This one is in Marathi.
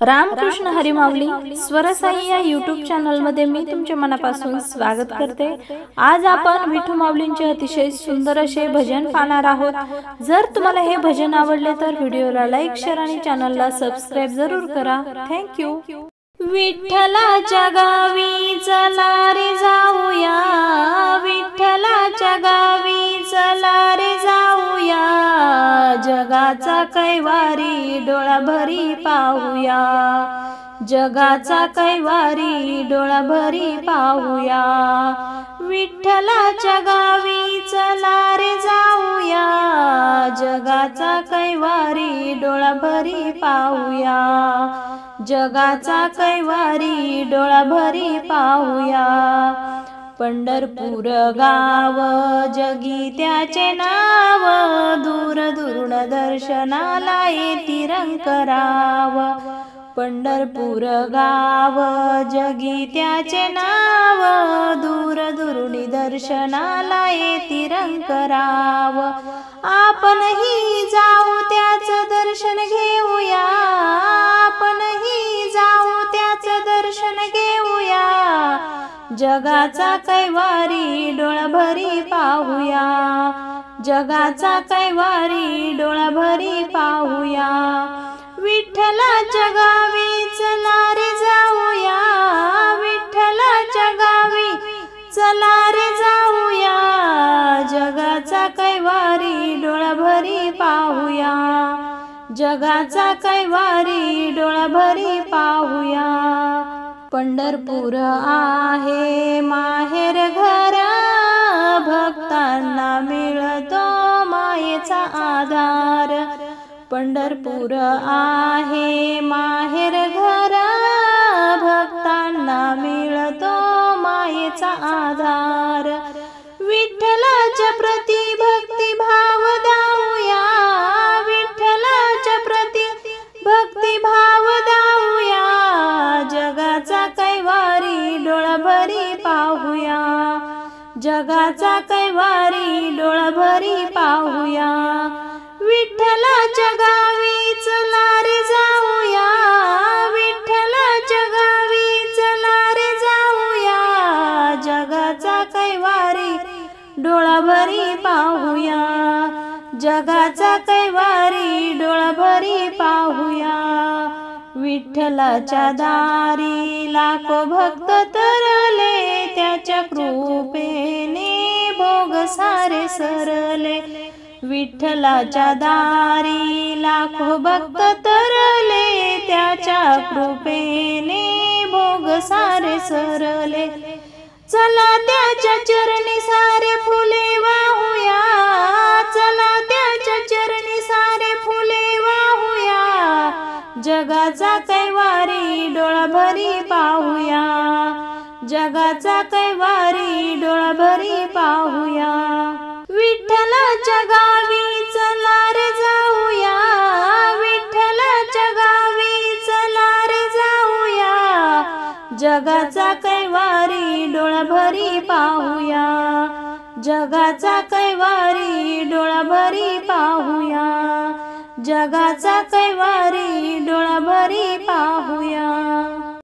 रामकृष्ण हरी माऊली स्वरसाई या यूट्यूब चॅनलमध्ये मी तुमच्या मनापासून स्वागत करते। आज आपण विठू माऊलींचे अतिशय सुंदर असे भजन पाहणार आहोत। जर तुम्हाला हे भजन आवडले तर व्हिडिओला लाईक, शेअर आणि चॅनलला सबस्क्राइब जरूर करा। Thank you. विठ्ठलाच्या गावी चला रे जाऊया, विठ्ठलाच्या गावी चला रे जाऊया, जगाचा कैवारी डोळाभरी पाहूया, जगाचा कैवारी डोळाभरी पाहूया। विठ्ठलाच्या गावी चला रे जाऊया, जगाचा कैवारी डोळाभरी पाहूया, जगाचा कैवारी डोळाभरी पाहूया। पंढरपूर गाव जगी त्याचे नाव, दूर दुरून दर्शनाला येती रंकराव। पंढरपूर गाव जगी त्याचे नाव, दूर दुरुनी दर्शनाला येती रंकराव। आपणही जाऊ त्याचं दर्शन घेऊया, आपणही जाऊ त्याचं दर्शन घेऊया, जगाचा कैवारी डोळाभरी पाहूया, जगाचा कैवारी डोळाभरी पाहूया। विठ्ठलाच्या गावी चला रे जाऊया, विठ्ठलाच्या गावी चला रे जाऊया, जगाचा कैवारी डोळाभरी पाहूया, जगाचा कैवारी डोळाभरी पाहूया। पंढरपूर आहे माहेर घर, भक्तांना मिळतो मायेचा आधार। पंढरपूर आहे माहेर घर, भक्तांना मिळतो मायेचा आधार। विठ्ठलाच्या प्रति भक्ती भाव दाऊया, विठ्ठलाच्या प्रति भक्ती भाव दाऊया, जगाचा कैवारी डोळाभरी पाहूया, जगाचा कैवारी डोळाभरी पाहूया। विठ्ठलाच्या गावी चला रे जाऊया, विठ्ठलाच्या गावी चला रे जाऊया, जगाचा कैवारी डोळाभरी पाहूया, जगाचा कैवारी डोळाभरी पाहूया। विठ्ठलाच्या दारी लाखो भक्त तरले, त्याच्या कृपेने भोग सारे सरले। विठ्ठलाच्या दारी लाखो भक्त तरले, त्याच्या कृपेने भोग सारे सरले। चला त्याच्या चरणी सारे फुले वाहूया, चला त्याच्या चरणी सारे फुले वाहूया, जगाचा कैवारी डोळाभरी पाहूया, जगाचा कैवारी डोळाभरी पाहूया। विठ्ठलाच्या गावी चला रे जाऊया, विठ्ठलाच्या गावी चला रे जाऊया, जगाचा कैवारी डोळाभरी पाहूया, जगाचा कैवारी डोळाभरी पाहूया, जगाचा कैवारी डोळाभरी पाहूया।